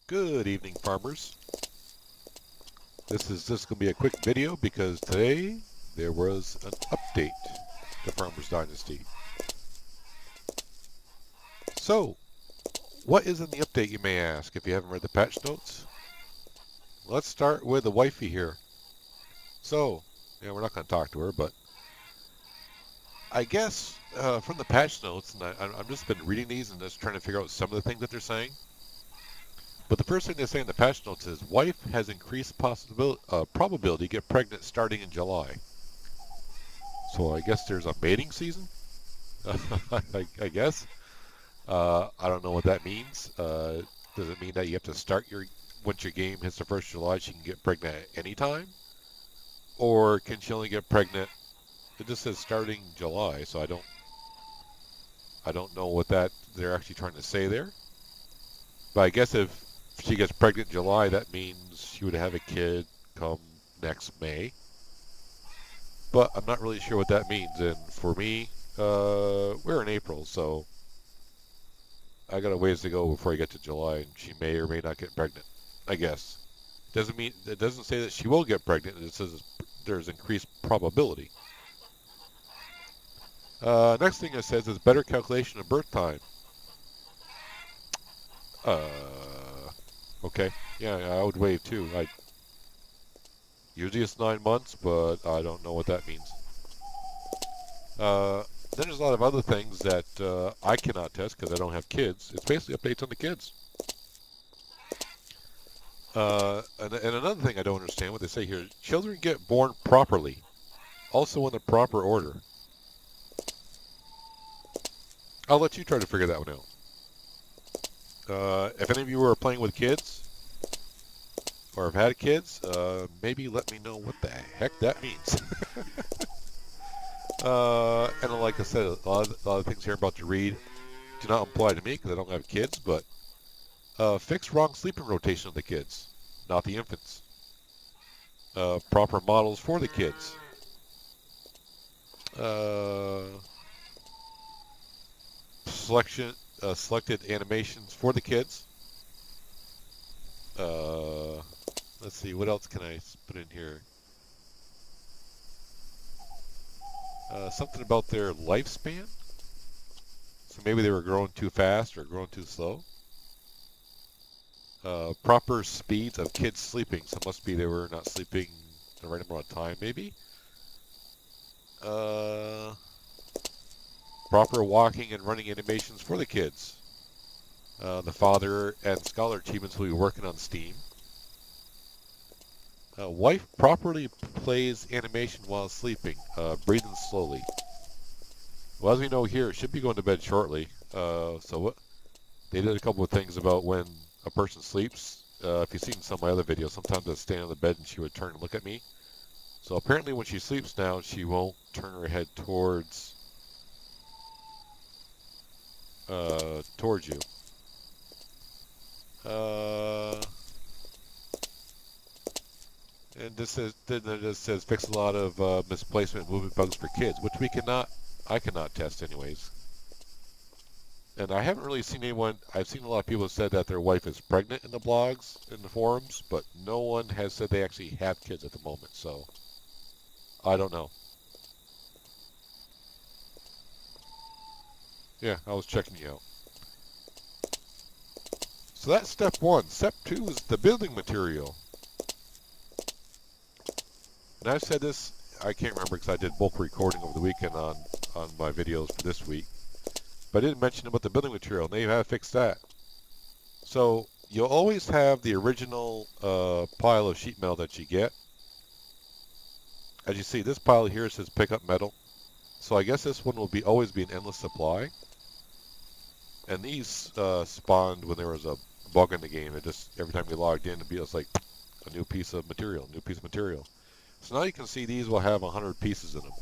Good evening, farmers. This is just going to be a quick video because today there was an update to Farmers Dynasty. So, what is in the update, you may ask, if you haven't read the patch notes? Let's start with the wifey here. So, yeah, we're not going to talk to her, but I guess from the patch notes, and I've just been reading these and just trying to figure out some of the things that they're saying. But the first thing they say in the patch notes is, wife has increased probability to get pregnant starting in July. So I guess there's a mating season? I guess. I don't know what that means. Does it mean that you have to start once your game hits the 1st July, she can get pregnant at any time? Or can she only get pregnant? It just says starting July, so I don't know what that they're actually trying to say there. But I guess if she gets pregnant in July, that means she would have a kid come next May. But I'm not really sure what that means. And for me, we're in April, so I got a ways to go before I get to July, and she may or may not get pregnant. I guess it doesn't say that she will get pregnant. It says there's increased probability. Next thing it says is better calculation of birth time. Okay, yeah, I would waive too. Usually it's 9 months, but I don't know what that means. Then there's a lot of other things that I cannot test because I don't have kids. It's basically updates on the kids. And another thing I don't understand what they say here, children get born properly, also in the proper order. I'll let you try to figure that one out. If any of you are playing with kids, or have had kids, maybe let me know what the heck that means. And like I said, a lot of things here I'm about to read do not apply to me because I don't have kids, but fix wrong sleeping rotation of the kids, not the infants. Proper models for the kids. Selected animations for the kids. Let's see, what else can I put in here? Something about their lifespan. So maybe they were growing too fast or growing too slow. Proper speeds of kids sleeping. So it must be they were not sleeping the right amount of time, maybe. Proper walking and running animations for the kids. The father and scholar achievements will be working on Steam. Wife properly plays animation while sleeping, breathing slowly. Well, as we know here, should be going to bed shortly. They did a couple of things about when a person sleeps. If you've seen some of my other videos, sometimes I'd stand on the bed and she would turn and look at me. So apparently when she sleeps now, she won't turn her head towards you. And this says fix a lot of misplacement and movement bugs for kids, which I cannot test anyways. And I haven't really seen anyone, I've seen a lot of people have said that their wife is pregnant in the blogs, in the forums, but no one has said they actually have kids at the moment, so I don't know. Yeah, I was checking you out. So that's step 1. Step 2 is the building material. And I've said this, I can't remember because I did bulk recording over the weekend on my videos for this week. But I didn't mention about the building material, and they have fixed that. So you'll always have the original pile of sheet metal that you get. As you see, this pile here says pick up metal. So I guess this one will always be an endless supply. And these spawned when there was a bug in the game. It just, every time you logged in, it was like a new piece of material, So now you can see these will have 100 pieces in them.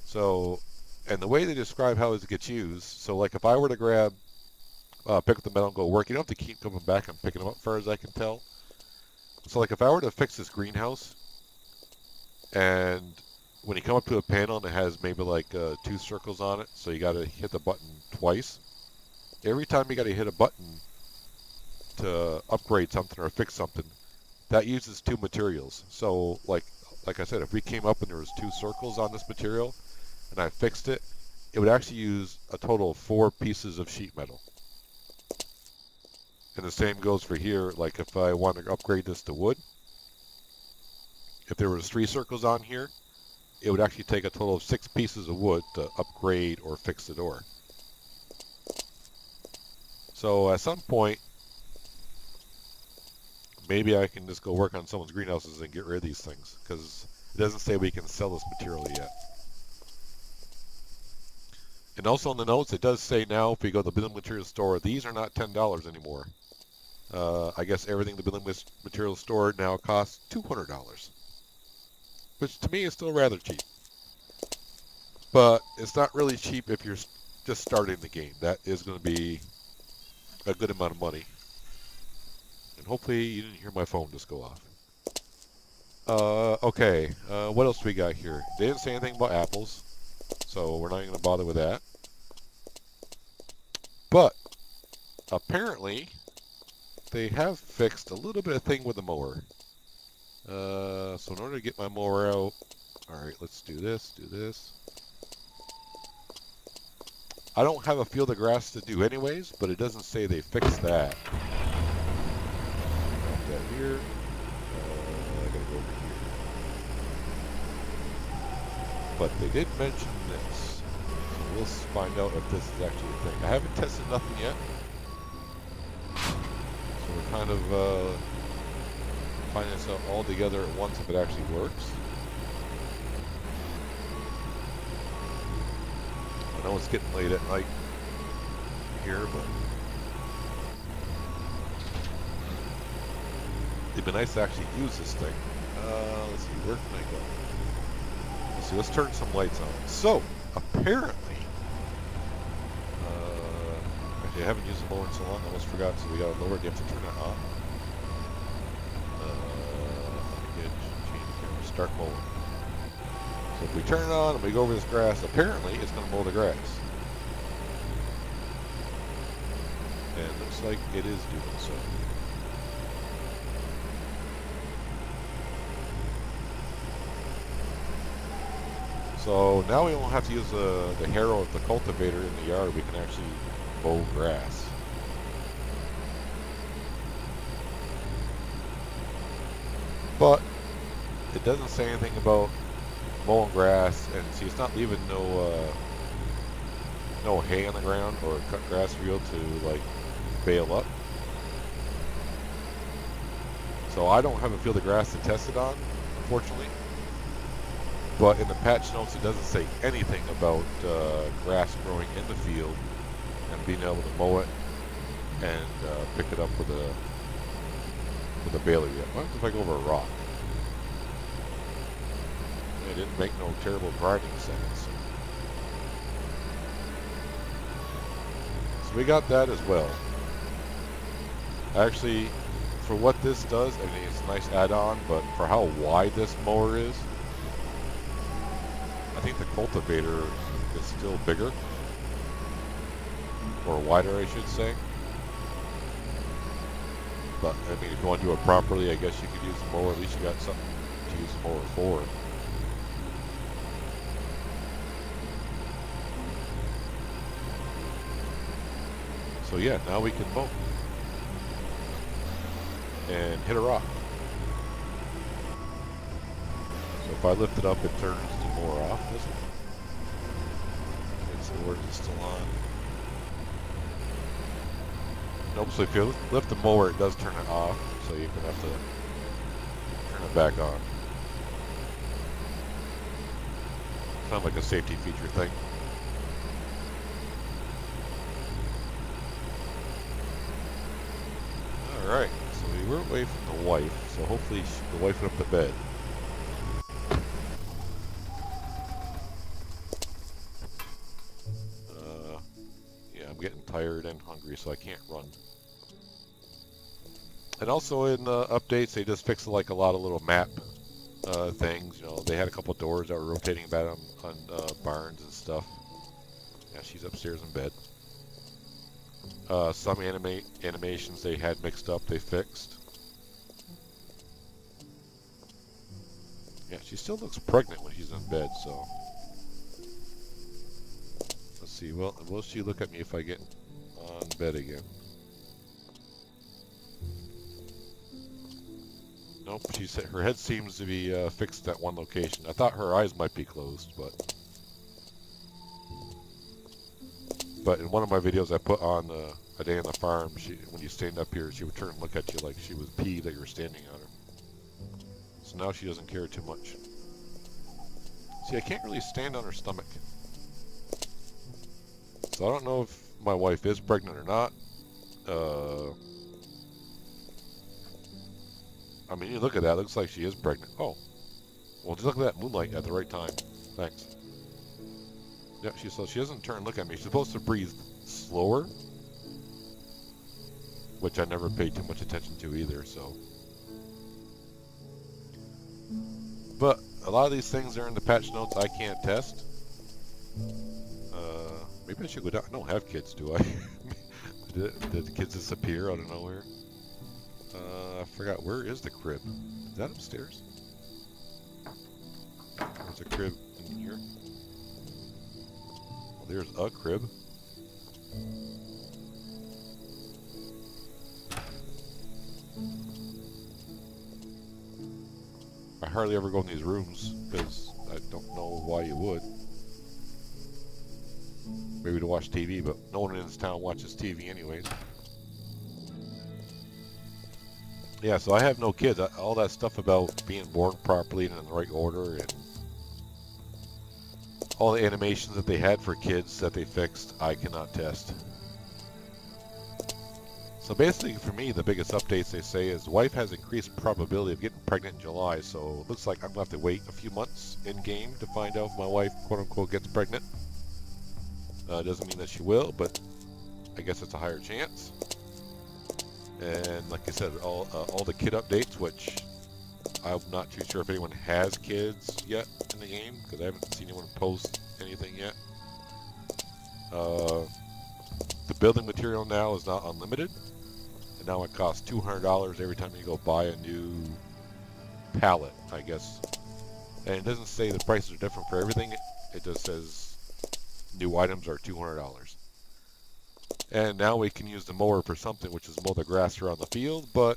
So, and the way they describe how it gets used, so like if I were to grab, pick up the metal and go work, you don't have to keep coming back and picking them up as far as I can tell. So like if I were to fix this greenhouse, and when you come up to a panel and it has maybe like 2 circles on it, so you got to hit the button twice. Every time you got to hit a button, to upgrade something or fix something, that uses 2 materials. So like I said, if we came up and there was 2 circles on this material and I fixed it, it would actually use a total of 4 pieces of sheet metal. And the same goes for here. Like if I want to upgrade this to wood, if there was 3 circles on here, it would actually take a total of 6 pieces of wood to upgrade or fix the door. So at some point, maybe I can just go work on someone's greenhouses and get rid of these things, because it doesn't say we can sell this material yet. And also in the notes, it does say now, if we go to the building materials store, these are not $10 anymore. I guess everything in the building materials store now costs $200, which to me is still rather cheap. But it's not really cheap if you're just starting the game. That is going to be a good amount of money. And hopefully you didn't hear my phone just go off. Okay, what else we got here? They didn't say anything about apples, so we're not going to bother with that. But apparently they have fixed a little bit of thing with the mower. So in order to get my mower out, alright, let's do this, I don't have a field of grass to do anyways, but it doesn't say they fixed that. Drop that here. I gotta go over here. But they did mention this. So we'll find out if this is actually a thing. I haven't tested nothing yet. So we're kind of finding this out all together at once if it actually works. I know it's getting late at night here, but it'd be nice to actually use this thing. Let's see, where can I go? Let's see, let's turn some lights on. So, apparently, actually I haven't used the mower in so long, I almost forgot, so we gotta lower it, you have to turn it on. Again, change the camera, start mowing. So if we turn it on and we go over this grass, apparently it's going to mow the grass. And it looks like it is doing so. So now we won't have to use the harrow of the cultivator in the yard. We can actually mow grass. But it doesn't say anything about mowing grass, and see, it's not leaving no hay on the ground or cut grass field to like bale up. So I don't have a field of grass to test it on, unfortunately. But in the patch notes, it doesn't say anything about grass growing in the field and being able to mow it and pick it up with a baler yet. What if I go over a rock? It didn't make no terrible grinding sounds. So we got that as well. Actually, for what this does, I mean, it's a nice add-on, but for how wide this mower is, I think the cultivator is still bigger. Or wider, I should say. But, I mean, if you want to do it properly, I guess you could use the mower. At least you got something to use the mower for. So yeah, now we can mow and hit a rock. So if I lift it up, it turns the mower off, doesn't it? Okay, so where's it still on? Nope, so if you lift the mower, it does turn it off, so you're going to have to turn it back on. Kind of like a safety feature thing. Alright, so we were away from the wife, so hopefully the wife went up to bed. Yeah, I'm getting tired and hungry, so I can't run. And also in updates, they just fixed like a lot of little map things. You know, they had a couple doors that were rotating about on barns and stuff. Yeah, she's upstairs in bed. Some animations they had mixed up, they fixed. Yeah, she still looks pregnant when she's in bed, so... Let's see, well, will she look at me if I get on bed again? Nope, she said her head seems to be fixed at one location. I thought her eyes might be closed, but in one of my videos I put on a day on the farm, when you stand up here, she would turn and look at you like she was peeved that you were standing on her. So now she doesn't care too much. See, I can't really stand on her stomach. So I don't know if my wife is pregnant or not. I mean, you look at that, it looks like she is pregnant. Oh, well, just look at that moonlight at the right time. Thanks. Yeah, so she doesn't turn and look at me. She's supposed to breathe slower, which I never paid too much attention to either, so. But a lot of these things are in the patch notes I can't test. Maybe I should go down. I don't have kids, do I? Did the kids disappear out of nowhere? I forgot, where is the crib? Is that upstairs? There's a crib in here. Well, there's a crib. I hardly ever go in these rooms because I don't know why you would. Maybe to watch TV, but no one in this town watches TV anyways. Yeah, so I have no kids. All that stuff about being born properly and in the right order, and all the animations that they had for kids that they fixed, I cannot test. So basically, for me, the biggest updates they say is wife has increased probability of getting pregnant in July. So it looks like I'm going to have to wait a few months in-game to find out if my wife, quote-unquote, gets pregnant. Doesn't mean that she will, but I guess it's a higher chance. And like I said, all the kid updates, which I'm not too sure if anyone has kids yet in the game, because I haven't seen anyone post anything yet. The building material now is not unlimited, and now it costs $200 every time you go buy a new pallet, I guess. And it doesn't say the prices are different for everything, it just says new items are $200. And now we can use the mower for something, which is mow the grass around the field, but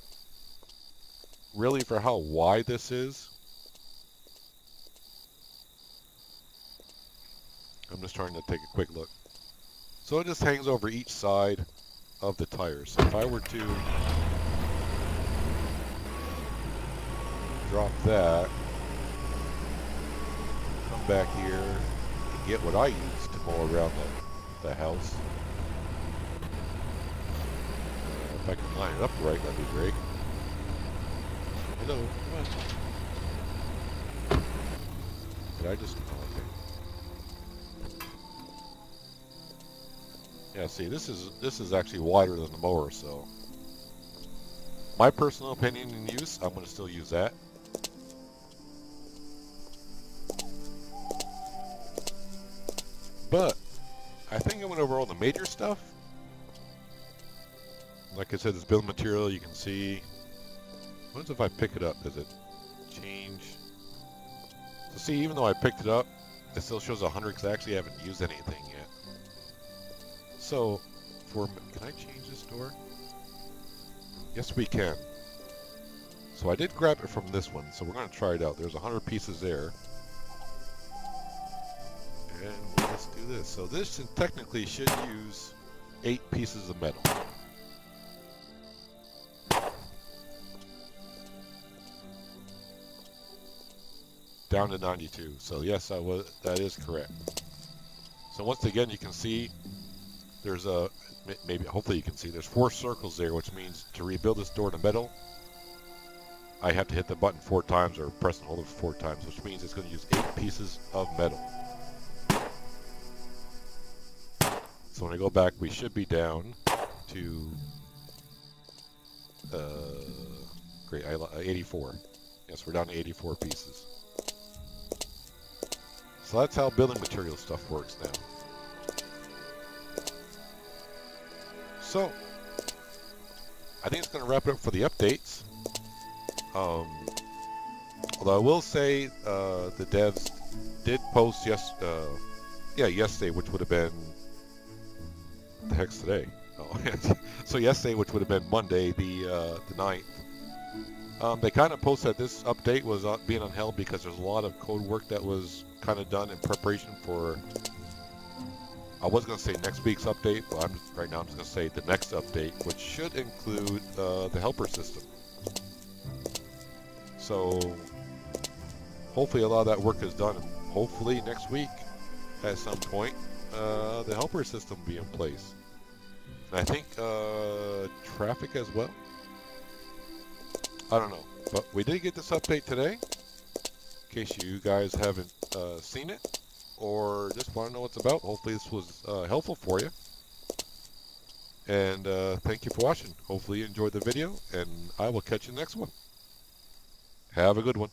really for how wide this is, I'm just trying to take a quick look. So it just hangs over each side of the tires. So if I were to drop that, come back here, and get what I use to mow around the house. If I can line it up right, that'd be great. Hello, come on. Did I just... Oh, okay. Yeah, see, this is actually wider than the mower, so... My personal opinion and use, I'm going to still use that. But, I think I went over all the major stuff. Like I said, this build material, you can see... What if I pick it up? Does it change? So see, even though I picked it up, it still shows 100 because I actually haven't used anything yet. So, can I change this door? Yes, we can. So I did grab it from this one, so we're going to try it out. There's 100 pieces there. And let's do this. So this technically should use 8 pieces of metal. Down to 92. So yes, that is correct. So once again, you can see there's hopefully you can see there's 4 circles there, which means to rebuild this door to metal, I have to hit the button 4 times or press and hold it 4 times, which means it's going to use 8 pieces of metal. So when I go back, we should be down to 84. Yes, we're down to 84 pieces. So that's how building material stuff works now. So, I think it's going to wrap it up for the updates. Although I will say the devs did post yesterday, which would have been what the heck's today? Oh, so yesterday, which would have been Monday, the 9th. They kind of posted that this update was being unheld because there's a lot of code work that was kind of done in preparation for. I was going to say next week's update, but right now I'm just going to say the next update, which should include the helper system. So hopefully a lot of that work is done, and hopefully next week at some point the helper system will be in place. And I think traffic as well. I don't know, but we did get this update today. In case you guys haven't seen it or just want to know what it's about, hopefully this was helpful for you. And thank you for watching. Hopefully you enjoyed the video, and I will catch you in the next one. Have a good one.